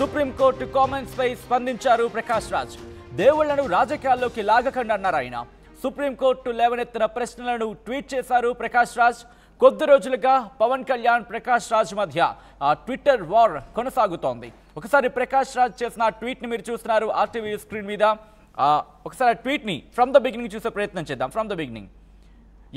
Supreme court comments పై స్పందించారు ప్రకాష్ రాజ్. దేవుళ్లను రాజకీయాల్లోకి లాగకండి అన్నారు ఆయన. సుప్రీంకోర్టు లేవనెత్తిన ప్రశ్నలను ట్వీట్ చేశారు ప్రకాష్ రాజ్. కొద్ది రోజులుగా పవన్ కళ్యాణ్ ప్రకాష్ రాజ్ మధ్య ట్విట్టర్ వార్ కొనసాగుతోంది. ఒకసారి ప్రకాష్ రాజ్ చేసిన ట్వీట్ ని మీరు చూస్తున్నారు ఆర్టీవీ స్క్రీన్ మీద. ఒకసారి ట్వీట్ ని ఫ్రమ్ ద బిగినింగ్ చూసే ప్రయత్నం చేద్దాం. From the beginning.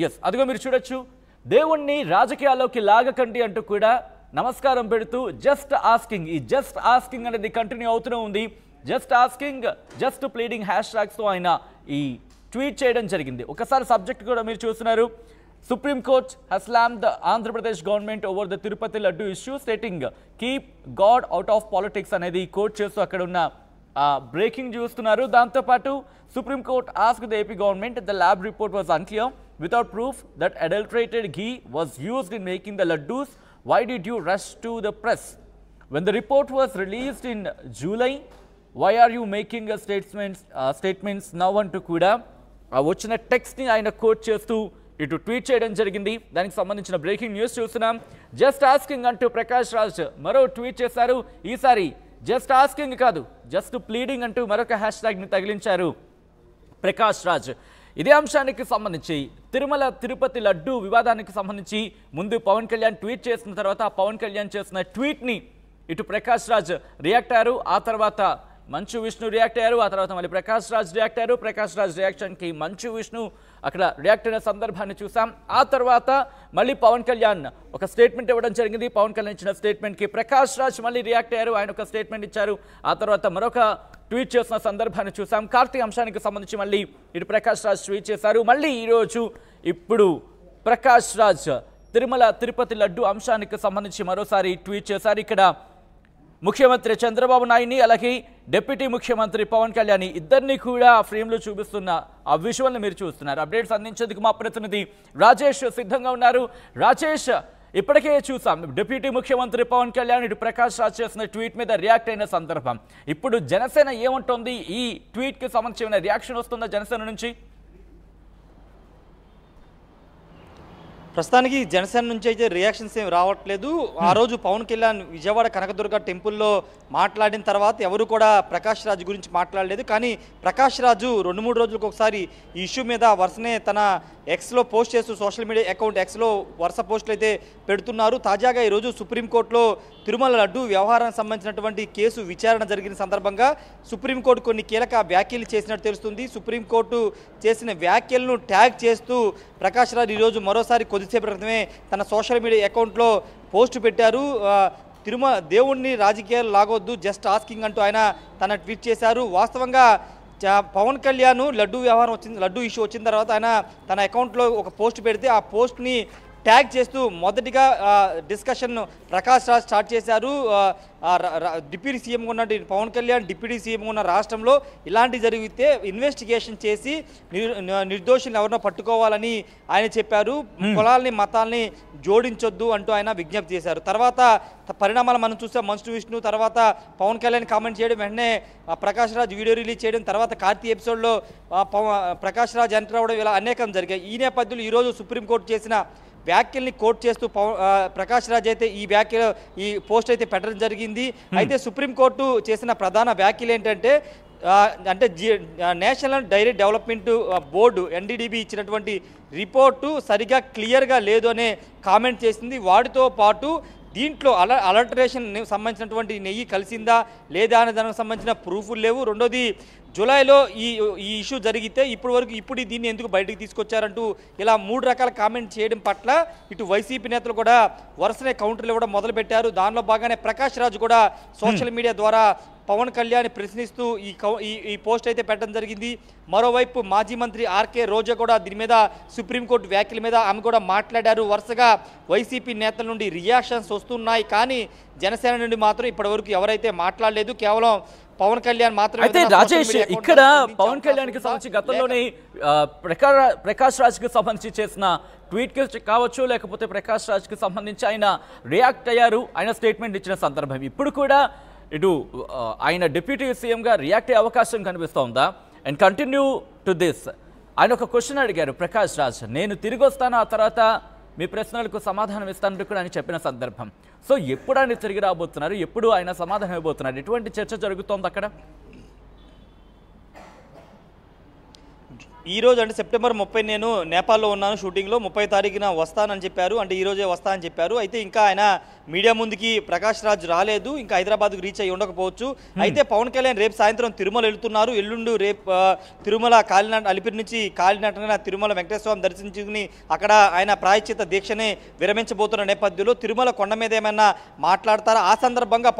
ఎస్, అదిగో మీరు చూడొచ్చు. దేవుణ్ణి రాజకీయాల్లోకి లాగకండి అంటూ కూడా నమస్కారం పెడుతూ జస్ట్ ఆస్కింగ్, ఈ జస్ట్ ఆస్కింగ్ అనేది కంటిన్యూ అవుతూనే ఉంది. Just asking, just pleading hash tags తో ఆయన ఈ ట్వీట్ చేయడం జరిగింది. ఒకసారి సబ్జెక్ట్ కూడా మీరు చూస్తున్నారు. Supreme Court has slammed the Andhra Pradesh government over the Tirupati Laddu issue, stating keep God out of politics అనేది కోట్ చేస్తూ అక్కడ ఉన్న బ్రేకింగ్ చూస్తున్నారు. దాంతో పాటు Supreme Court asked the AP government the lab report was unclear without proof that adulterated ghee was used in making the laddus. Why did you rush to the press when the report was released in July? Why are you making a statements now అంటూ కూడా వచ్చిన text ని ఆయన coat చేస్తూ ఇటు tweet చేయడం జరిగింది. దానికి సంబంధించిన బ్రేకింగ్ న్యూస్ చూస్తున్నాం. జస్ట్ ఆస్కింగ్ అంటూ ప్రకాష్ రాజ్ మరో ట్వీట్ చేశారు. ఈసారి జస్ట్ ఆస్కింగ్ కాదు, జస్ట్ ప్లీడింగ్ అంటూ మరొక హ్యాష్ ట్యాగ్ ని తగిలించారు ప్రకాష్ రాజ్. ఇదే అంశానికి సంబంధించి తిరుమల తిరుపతి లడ్డు వివాదానికి సంబంధించి ముందు పవన్ కళ్యాణ్ ట్వీట్ చేసిన తర్వాత పవన్ కళ్యాణ్ చేసిన ట్వీట్ ని ఇటు ప్రకాష్ రాజ్ రియాక్ట్ అయ్యారు. ఆ తర్వాత మంచు విష్ణు రియాక్ట్ అయ్యారు. ఆ తర్వాత మళ్ళీ ప్రకాష్ రాజ్ రియాక్ట్ అయ్యారు. ప్రకాష్ రాజ్ రియాక్షన్కి మంచు విష్ణు అక్కడ రియాక్ట్ అయిన సందర్భాన్ని చూసాం. ఆ తర్వాత మళ్ళీ పవన్ కళ్యాణ్ ఒక స్టేట్మెంట్ ఇవ్వడం జరిగింది. పవన్ కళ్యాణ్ ఇచ్చిన స్టేట్మెంట్కి ప్రకాష్ రాజ్ మళ్ళీ రియాక్ట్ అయ్యారు. ఆయన ఒక స్టేట్మెంట్ ఇచ్చారు. ఆ తర్వాత మరొక ట్వీట్ చేసిన సందర్భాన్ని చూసాం. కార్తీ అంశానికి సంబంధించి మళ్ళీ ఇటు ప్రకాష్ రాజ్ ట్వీట్ చేశారు. మళ్ళీ ఈరోజు ఇప్పుడు ప్రకాష్ రాజ్ తిరుమల తిరుపతి లడ్డు అంశానికి సంబంధించి మరోసారి ట్వీట్ చేశారు. ఇక్కడ ముఖ్యమంత్రి చంద్రబాబు నాయుడిని అలాగే డిప్యూటీ ముఖ్యమంత్రి పవన్ కళ్యాణ్ ఇద్దరిని కూడా ఆ ఫ్రేమ్లో చూపిస్తున్న ఆ విజువల్ని మీరు చూస్తున్నారు. అప్డేట్స్ అందించేందుకు మా ప్రతినిధి రాజేష్ సిద్ధంగా ఉన్నారు. రాజేష్, ఇప్పటికే చూసాం డిప్యూటీ ముఖ్యమంత్రి పవన్ కళ్యాణ్ ఇటు ప్రకాష్ రాజ్ చేసిన ట్వీట్ మీద రియాక్ట్ అయిన సందర్భం. ఇప్పుడు జనసేన ఏమంటోంది? ఈ ట్వీట్కి సంబంధించిన రియాక్షన్ వస్తుందా జనసేన నుంచి? ప్రస్తుతానికి జనసేన నుంచి అయితే రియాక్షన్స్ ఏమి రావట్లేదు. ఆ రోజు పవన్ కళ్యాణ్ విజయవాడ కనకదుర్గ టెంపుల్లో మాట్లాడిన తర్వాత ఎవరు కూడా ప్రకాష్ రాజ్ గురించి మాట్లాడలేదు. కానీ ప్రకాష్ రాజు 2-3 రోజులకు ఒకసారి ఈ ఇష్యూ మీద వరుసనే తన ఎక్స్లో పోస్ట్ చేస్తూ సోషల్ మీడియా అకౌంట్ ఎక్స్లో వరుస పోస్టులు అయితే పెడుతున్నారు. తాజాగా ఈరోజు సుప్రీంకోర్టులో తిరుమల లడ్డు వ్యవహారానికి సంబంధించినటువంటి కేసు విచారణ జరిగిన సందర్భంగా సుప్రీంకోర్టు కొన్ని కీలక వ్యాఖ్యలు చేసినట్టు తెలుస్తుంది. సుప్రీంకోర్టు చేసిన వ్యాఖ్యలను ట్యాగ్ చేస్తూ ప్రకాష్ రాజ్ ఈరోజు మరోసారి కొద్దిసేపు క్రితమే తన సోషల్ మీడియా అకౌంట్లో పోస్టు పెట్టారు. దేవుణ్ణి రాజకీయాలు లాగొద్దు, జస్ట్ ఆస్కింగ్ అంటూ ఆయన తన ట్వీట్ చేశారు. వాస్తవంగా పవన్ కళ్యాణ్ లడ్డు వ్యవహారం లడ్డు ఇష్యూ వచ్చిన తర్వాత ఆయన తన అకౌంట్లో ఒక పోస్ట్ పెడితే ఆ పోస్ట్ని ట్యాగ్ చేస్తూ మొదటిగా డిస్కషన్ ప్రకాష్ రాజ్ స్టార్ట్ చేశారు. డిప్యూటీ సీఎంగా ఉన్న పవన్ కళ్యాణ్ డిప్యూటీ సీఎంగా ఉన్న రాష్ట్రంలో ఇలాంటి జరిగితే ఇన్వెస్టిగేషన్ చేసి నిర్దోషులను ఎవరినో పట్టుకోవాలని ఆయన చెప్పారు. కులాలని మతాలని జోడించొద్దు అంటూ ఆయన విజ్ఞప్తి చేశారు. తర్వాత పరిణామాలు మనం చూసాం. మంచు విష్ణు తర్వాత పవన్ కళ్యాణ్ కామెంట్ చేయడం, వెంటనే ప్రకాష్ రాజ్ వీడియో రిలీజ్ చేయడం, తర్వాత కార్తీ ఎపిసోడ్లో ప్రకాష్ రాజ్ ఎంటర్ అవ్వడం, ఇలా అనేకం జరిగాయి. ఈ నేపథ్యంలో ఈరోజు సుప్రీంకోర్టు చేసిన వ్యాఖ్యల్ని కోట్ చేస్తూ ప్రకాష్ రాజ్ అయితే ఈ పోస్ట్ అయితే పెట్టడం జరిగింది. అయితే సుప్రీంకోర్టు చేసిన ప్రధాన వ్యాఖ్యలు ఏంటంటే national dairy development board NDDB ఇచ్చినటువంటి రిపోర్టు సరిగా క్లియర్గా లేదు అనే కామెంట్ చేసింది. వాటితో పాటు దీంట్లో అలర్టరేషన్ సంబంధించినటువంటి నెయ్యి కలిసిందా లేదా అనే దానికి సంబంధించిన ప్రూఫ్లు లేవు. రెండోది జూలైలో ఈ ఇష్యూ జరిగితే ఇప్పుడు దీన్ని ఎందుకు బయటకు తీసుకొచ్చారంటూ ఇలా 3 రకాల కామెంట్ చేయడం పట్ల ఇటు వైసీపీ నేతలు కూడా వరుసనే కౌంటర్లు ఇవ్వడం మొదలుపెట్టారు. దానిలో భాగంగానే ప్రకాష్ రాజ్ కూడా సోషల్ మీడియా ద్వారా పవన్ కళ్యాణ్ ప్రశ్నిస్తూ ఈ పోస్ట్ అయితే పెట్టడం జరిగింది. మరోవైపు మాజీ మంత్రి ఆర్కే రోజా కూడా దీని మీద సుప్రీంకోర్టు వ్యాఖ్యల మీద ఆమె కూడా మాట్లాడారు. వరుసగా వైసీపీ నేతల నుండి రియాక్షన్స్ వస్తున్నాయి. కానీ జనసేన నుండి మాత్రం ఇప్పటివరకు ఎవరైతే మాట్లాడలేదు. కేవలం పవన్ కళ్యాణ్ మాత్రమే. అయితే రాజేష్, ఇక్కడ పవన్ కళ్యాణ్ కి సంబంధించి గతంలోనే ప్రకాష్ రాజ్ కి సంబంధించి చేసిన ట్వీట్ కి కావచ్చు, లేకపోతే ప్రకాష్ రాజ్ కి సంబంధించి ఆయన రియాక్ట్ అయ్యారు, ఆయన స్టేట్మెంట్ ఇచ్చిన సందర్భం. ఇప్పుడు కూడా ఇటు ఆయన డిప్యూటీ సీఎంగా రియాక్ట్ అయ్యే అవకాశం కనిపిస్తోందా? అండ్ కంటిన్యూ టు దిస్, ఆయన ఒక క్వశ్చన్ అడిగారు ప్రకాష్ రాజ్, నేను తిరిగి వస్తాను, ఆ తర్వాత మీ ప్రశ్నలకు సమాధానం ఇస్తానంటూ కూడా ఆయన చెప్పిన సందర్భం. సో ఎప్పుడు ఆయన తిరిగి రాబోతున్నారు, ఎప్పుడు ఆయన సమాధానం ఇవ్వబోతున్నారు, ఎటువంటి చర్చ జరుగుతోంది అక్కడ? ఈ రోజు అంటే సెప్టెంబర్ 30 నేను నేపాల్లో ఉన్నాను షూటింగ్లో, 30 తారీఖున వస్తానని చెప్పారు. అంటే ఈ రోజే వస్తా అని చెప్పారు. అయితే ఇంకా ఆయన మీడియా ముందుకి ప్రకాష్ రాజ్ రాలేదు, ఇంకా హైదరాబాద్కు రీచ్ అయ్యి ఉండకపోవచ్చు. అయితే పవన్ కళ్యాణ్ రేపు సాయంత్రం తిరుమల వెళ్తున్నారు. ఎల్లుండు రేపు తిరుమల కాలినట అలిపిరి నుంచి కాలినటన తిరుమల వెంకటేశ్వర స్వామి దర్శించుకుని అక్కడ ఆయన ప్రాయశ్చిత్త దీక్షనే విరమించబోతున్న నేపథ్యంలో తిరుమల కొండ మీద ఏమైనా మాట్లాడతారా? ఆ సందర్భంగా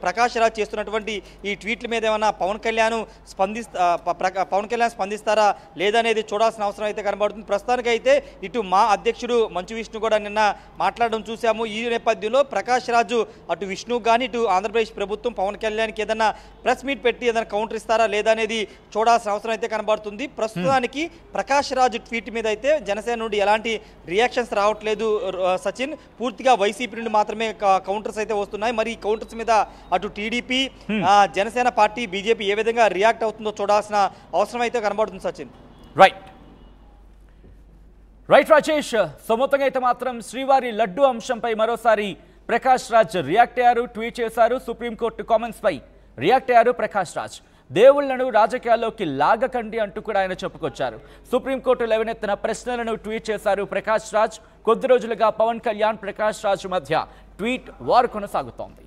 ప్రకాష్ రాజ్ చేస్తున్నటువంటి ఈ ట్వీట్ల మీద ఏమైనా పవన్ కళ్యాణ్ స్పందిస్తారా లేదనేది చూడాల్సిన అవసరం అయితే కనబడుతుంది. ప్రస్తుతానికైతే ఇటు మా అధ్యక్షుడు మంచు విష్ణు కూడా నిన్న మాట్లాడడం చూసాము. ఈ నేపథ్యంలో ప్రకాష్ రాజు అటు విష్ణు కానీ ఇటు ఆంధ్రప్రదేశ్ ప్రభుత్వం పవన్ కళ్యాణ్కి ఏదైనా ప్రెస్ మీట్ పెట్టి ఏదైనా కౌంటర్ ఇస్తారా లేదా అనేది చూడాల్సిన అవసరం అయితే కనబడుతుంది. ప్రస్తుతానికి ప్రకాష్ రాజు ట్వీట్ మీద అయితే జనసేన నుండి ఎలాంటి రియాక్షన్స్ రావట్లేదు సచిన్. పూర్తిగా వైసీపీ నుండి మాత్రమే కౌంటర్స్ అయితే వస్తున్నాయి. మరి ఈ కౌంటర్స్ మీద అటు టీడీపీ, జనసేన పార్టీ, బీజేపీ ఏ విధంగా రియాక్ట్ అవుతుందో చూడాల్సిన అవసరం అయితే కనబడుతుంది సచిన్. రైట్ రాజేష్. సో మొత్తంగా అయితే మాత్రం శ్రీవారి లడ్డు అంశంపై మరోసారి ప్రకాష్ రాజ్ రియాక్ట్ అయ్యారు, ట్వీట్ చేశారు. సుప్రీంకోర్టు కామెంట్స్ పై రియాక్ట్ అయ్యారు ప్రకాష్ రాజ్. దేవుళ్లను రాజకీయాల్లోకి లాగకండి అంటూ కూడా ఆయన చెప్పుకొచ్చారు. సుప్రీంకోర్టు లేవనెత్తిన ప్రశ్నలను ట్వీట్ చేశారు ప్రకాష్ రాజ్. కొద్ది రోజులుగా పవన్ కళ్యాణ్, ప్రకాష్ రాజ్ మధ్య ట్వీట్ వార్ కొనసాగుతోంది.